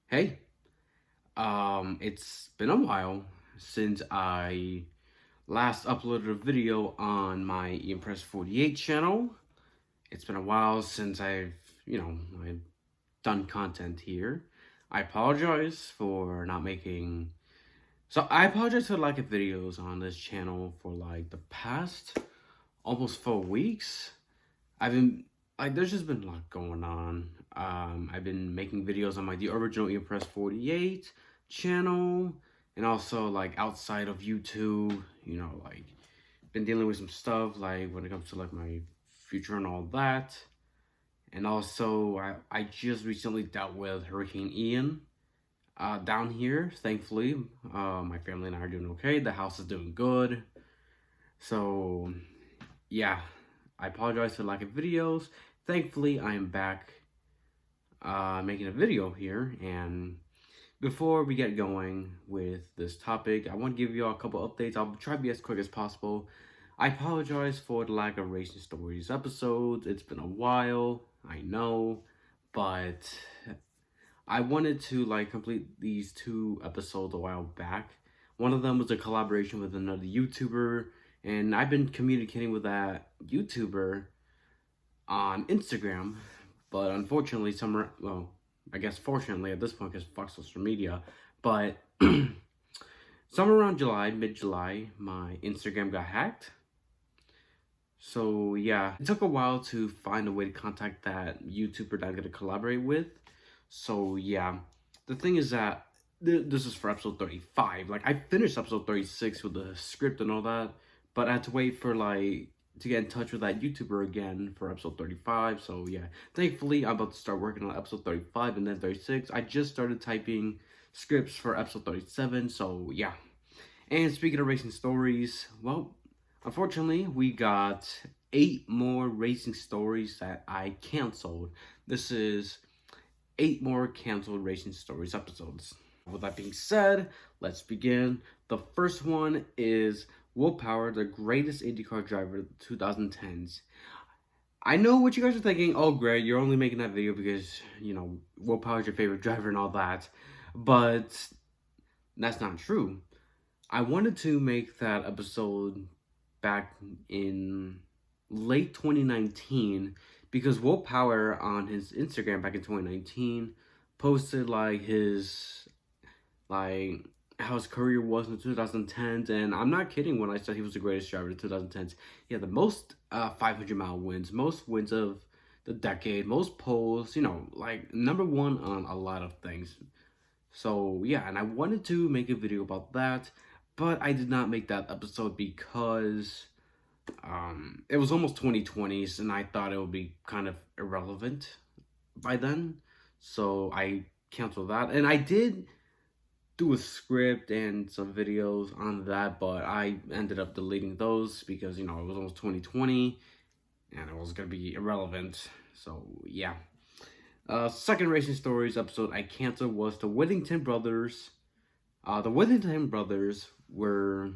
Hey, it's been a while since I last uploaded a video on my Impress 48 channel. It's been a while since I've done content here. I apologize for not making. I apologize for the lack of videos on this channel for like the past almost 4 weeks. I've been there's just been a lot going on. I've been making videos on the original Impress 48 channel, and also like outside of YouTube. Been dealing with some stuff like when it comes to like my future and all that. And also, I just recently dealt with Hurricane Ian down here. Thankfully, my family and I are doing okay. The house is doing good. So yeah, I apologize for the lack of videos. Thankfully, I am back making a video here. And before we get going with this topic, I want to give you all a couple updates. I'll try to be as quick as possible. I apologize for the lack of Racing Stories episodes. It's been a while, I know, but I wanted to like complete these 2 episodes a while back. One of them was a collaboration with another YouTuber, and I've been communicating with that YouTuber on Instagram, but unfortunately, I guess fortunately at this point, because fuck social media, but somewhere around mid-July, my Instagram got hacked. So yeah, it took a while to find a way to contact that YouTuber that I'm gonna collaborate with. So yeah, the thing is that this is for episode 35. Like I finished episode 36 with the script and all that, but I had to wait for like to get in touch with that YouTuber again for episode 35. So yeah, thankfully I'm about to start working on episode 35 and then 36. I just started typing scripts for episode 37. So yeah. And speaking of racing stories, well, unfortunately we got 8 more racing stories that I canceled. This is 8 more canceled Racing Stories episodes. With that being said, let's begin. The first one is Will Power, the greatest IndyCar driver of the 2010s. I know what you guys are thinking. Oh, great, you're only making that video because, Will Power's your favorite driver and all that. But that's not true. I wanted to make that episode back in late 2019 because Will Power on his Instagram back in 2019 posted like how his career was in the 2010s, and I'm not kidding when I said he was the greatest driver of the 2010s. He had the most 500-mile wins, most wins of the decade, most poles, like number one on a lot of things. So yeah, and I wanted to make a video about that, but I did not make that episode because it was almost 2020s and I thought it would be kind of irrelevant by then, so I canceled that. And I did do a script and some videos on that, but I ended up deleting those because it was almost 2020 and it was gonna be irrelevant. So yeah. Second Racing Stories episode I canceled was the Whittington Brothers. The Whittington Brothers were,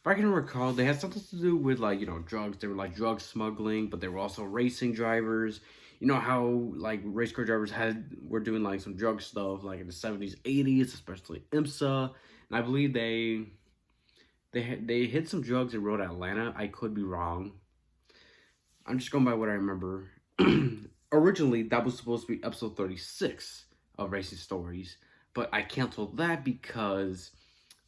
if I can recall, they had something to do with like drugs. They were like drug smuggling, but they were also racing drivers. You know how like race car drivers were doing like some drug stuff like in the 70s, 80s, especially IMSA. And I believe they hit some drugs in Road Atlanta. I could be wrong. I'm just going by what I remember. Originally, that was supposed to be episode 36 of Racing Stories, but I canceled that because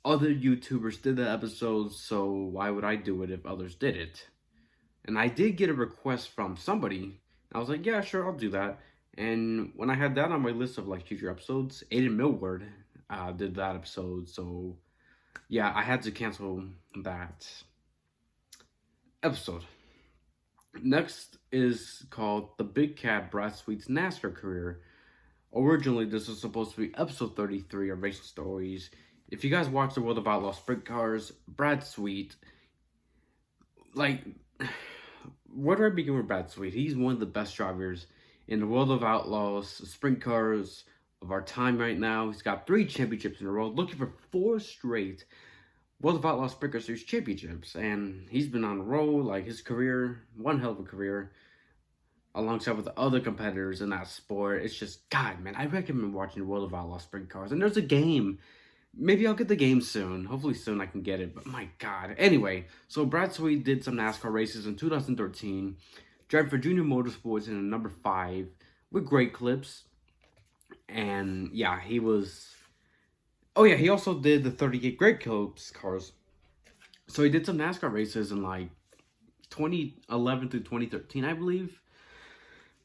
other YouTubers did the episode, so why would I do it if others did it? And I did get a request from somebody. I was like, yeah, sure, I'll do that. And when I had that on my list of like future episodes, Aiden Millward did that episode, so yeah, I had to cancel that episode. Next is called The Big Cat Brad Sweet's NASCAR Career. Originally, this was supposed to be episode 33 of Racing Stories. If you guys watch the World of Outlaws Sprint Cars, Brad Sweet, like, where do I begin with Brad Sweet? He's one of the best drivers in the World of Outlaws Sprint Cars of our time right now. He's got 3 championships in a row, looking for 4 straight World of Outlaws Sprint Car Series championships, and he's been on a roll. Like his career, one hell of a career. alongside with the other competitors in that sport. It's just, God, man, I recommend watching World of Outlaws Sprint Cars. And there's a game. Maybe I'll get the game soon. Hopefully soon I can get it. But my God. Anyway, so Brad Sweet did some NASCAR races in 2013. Drove for Junior Motorsports in a number 5 with great clips. And yeah, he was... Oh yeah, he also did the 38 Great Clips cars. So he did some NASCAR races in like 2011 through 2013, I believe.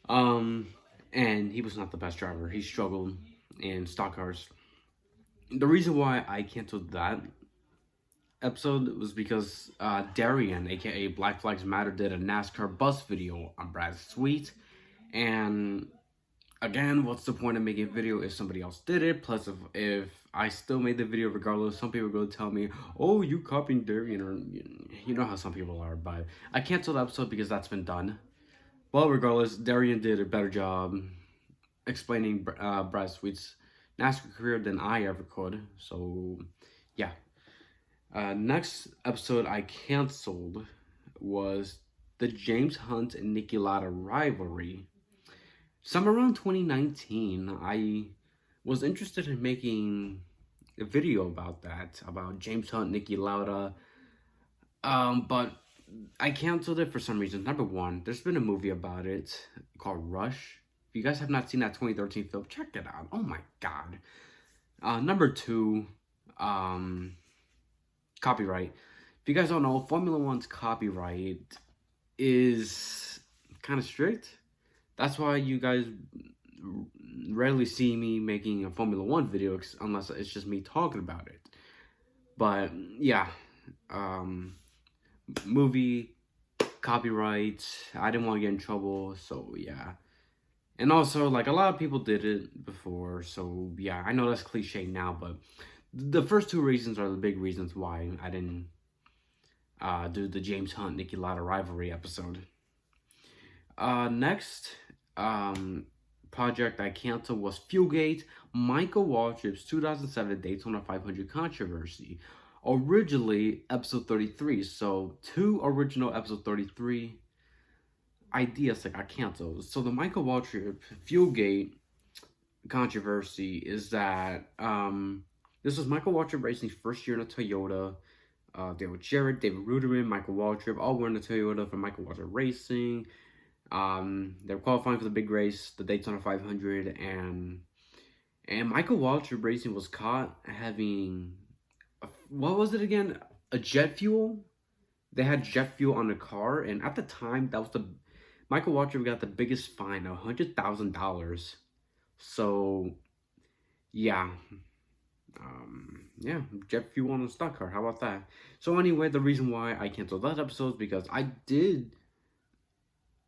And he was not the best driver. He struggled in stock cars. The reason why I canceled that episode was because Darian, aka Black Flags Matter, did a NASCAR bus video on Brad Sweet. And again, what's the point of making a video if somebody else did it? Plus, if I still made the video regardless, some people are going to tell me, oh, you copying Darian, or you know how some people are. But I canceled the episode because that's been done. Well, regardless, Darian did a better job explaining Brad Sweet's NASCAR career than I ever could. So, yeah. Next episode I canceled was the James Hunt and Niki Lauda rivalry. Somewhere around 2019, I was interested in making a video about that, about James Hunt, Niki Lauda. But I canceled it for some reason. Number one, there's been a movie about it called Rush. If you guys have not seen that 2013 film, check it out. Oh my God. Number two, copyright. If you guys don't know, Formula One's copyright is kind of strict. That's why you guys rarely see me making a Formula One video unless it's just me talking about it. But yeah, movie, copyright, I didn't want to get in trouble, so yeah. And also, like, a lot of people did it before, so yeah, I know that's cliche now, but the first two reasons are the big reasons why I didn't do the James Hunt Niki Lauda rivalry episode. Next project I canceled was Fuelgate, Michael Waltrip's 2007 Daytona 500 controversy. Originally episode 33, so two original episode 33 ideas that got canceled. So the Michael Waltrip Fuelgate controversy is that this was Michael Waltrip Racing's first year in a Toyota. They were Jarrett, David Ruderman, Michael Waltrip, all were in the Toyota for Michael Waltrip Racing. They were qualifying for the big race, the Daytona 500, and Michael Waltrip Racing was caught having, what was it again? A jet fuel? They had jet fuel on the car, and at the time, that was Michael Waltrip got the biggest fine of $100,000. So, yeah. Yeah, jet fuel on a stock car. How about that? So anyway, the reason why I canceled that episode is because I did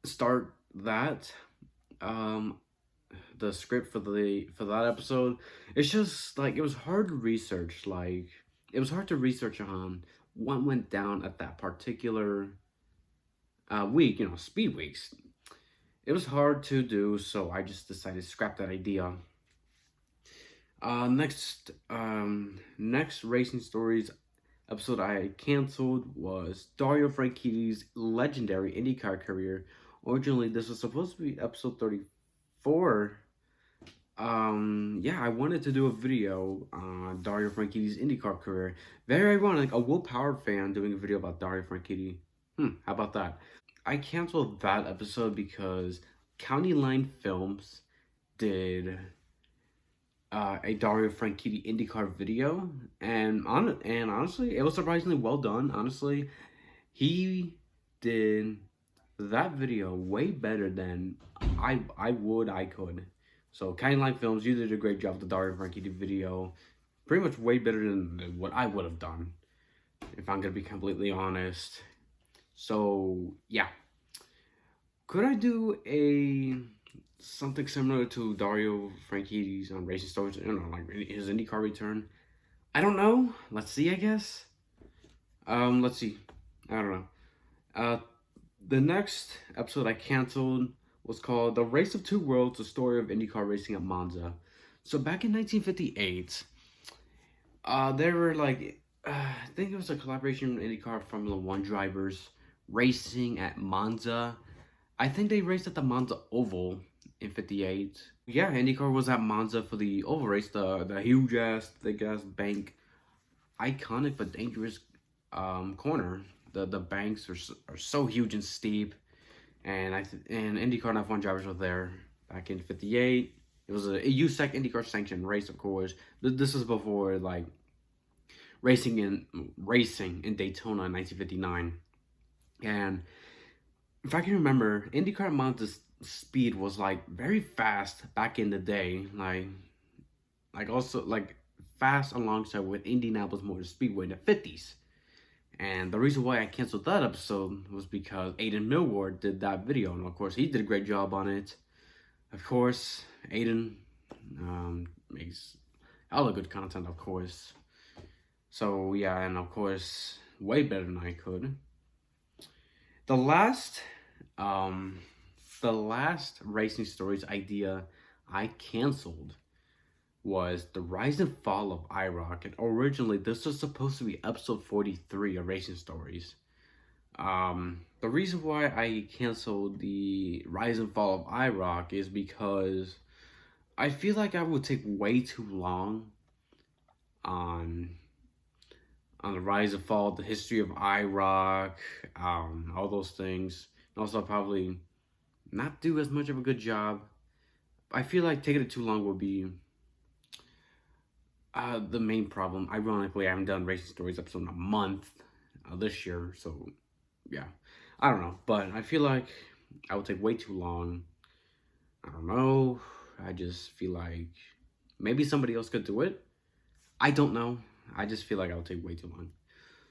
start that the script for that episode. It's just like it was hard to research. Like it was hard to research on what went down at that particular week. You know, speed weeks. It was hard to do, so I just decided to scrap that idea. Next Racing Stories episode I canceled was Dario Franchitti's legendary IndyCar career. Originally, this was supposed to be episode 34. Yeah, I wanted to do a video on Dario Franchitti's IndyCar career. Very ironic, a Will Power fan doing a video about Dario Franchitti. How about that? I canceled that episode because County Line Films did a Dario Franchitti IndyCar video, and honestly, it was surprisingly well done. Honestly, he did that video way better than I could. So County Line Films, you did a great job with the Dario Franchitti video. Pretty much way better than what I would have done, if I'm gonna be completely honest. So yeah, could I do something similar to Dario Franchitti's on Racing Stories, you know, like his IndyCar return? I don't know. Let's see, I guess. Let's see. I don't know. The next episode I canceled was called The Race of Two Worlds, the story of IndyCar racing at Monza. So back in 1958, there were like, I think it was a collaboration with IndyCar Formula One drivers racing at Monza. I think they raced at the Monza Oval in '58. Yeah, IndyCar was at Monza for the oval race, the huge ass, thick ass bank, iconic but dangerous corner. The banks are so huge and steep, and and IndyCar and F1 drivers were there back in '58. It was a USAC IndyCar sanctioned race, of course. This was before like racing in Daytona in 1959, and if I can remember, IndyCar Monza's speed was like very fast back in the day, like also like fast alongside with Indianapolis Motor Speedway in the '50s. And the reason why I canceled that episode was because Aiden Millward did that video, and of course he did a great job on it. Of course, Aiden makes all the good content, of course. So yeah, and of course, way better than I could. The last Racing Stories idea I canceled was the rise and fall of IROC, and originally this was supposed to be episode 43 of Racing Stories. The reason why I canceled the rise and fall of IROC is because I feel like I would take way too long on the rise and fall, the history of IROC, all those things, and also probably not do as much of a good job. I feel like taking it too long would be the main problem. Ironically, I haven't done Racing Stories episode in a month this year, so yeah, I don't know, but I feel like I would take way too long. I don't know. I just feel like maybe somebody else could do it. I don't know. I just feel like I would take way too long.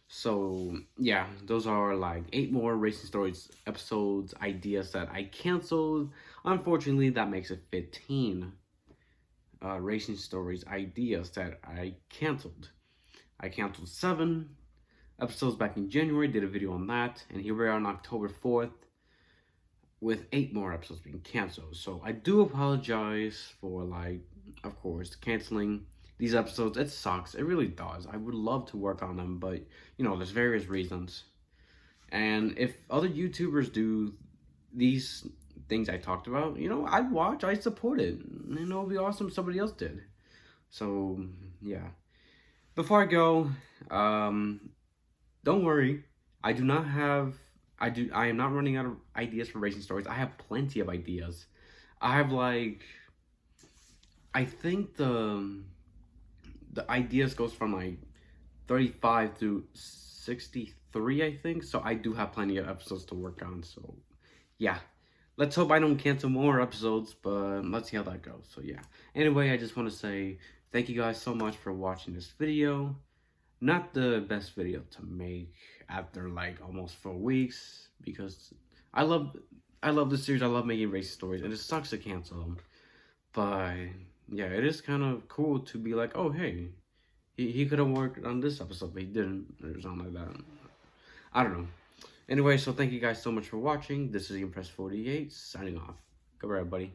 So yeah, those are like 8 more Racing Stories episodes, ideas that I canceled. Unfortunately, that makes it 15 Racing Stories ideas that I canceled. I canceled 7 episodes back in January, did a video on that, and here we are on October 4th with 8 more episodes being canceled. So I do apologize for, like, of course, canceling these episodes. It sucks. It really does. I would love to work on them, but, you know, there's various reasons. And if other YouTubers do these things I talked about, you know, I'd watch, I'd support it. You know, it'd be awesome if somebody else did. So, yeah. Before I go, don't worry. I am not running out of ideas for Racing Stories. I have plenty of ideas. I have, like, I think the ideas goes from like 35 through 63, I think. So I do have plenty of episodes to work on. So yeah, let's hope I don't cancel more episodes, but let's see how that goes. So yeah, anyway, I just want to say thank you guys so much for watching this video. Not the best video to make after like almost 4 weeks, because I love this series. I love making Racing Stories, and it sucks to cancel them. But yeah, it is kind of cool to be like, oh, hey, he could have worked on this episode, but he didn't, or something like that. I don't know. Anyway, so thank you guys so much for watching. This is Impress 48 signing off. Goodbye, everybody.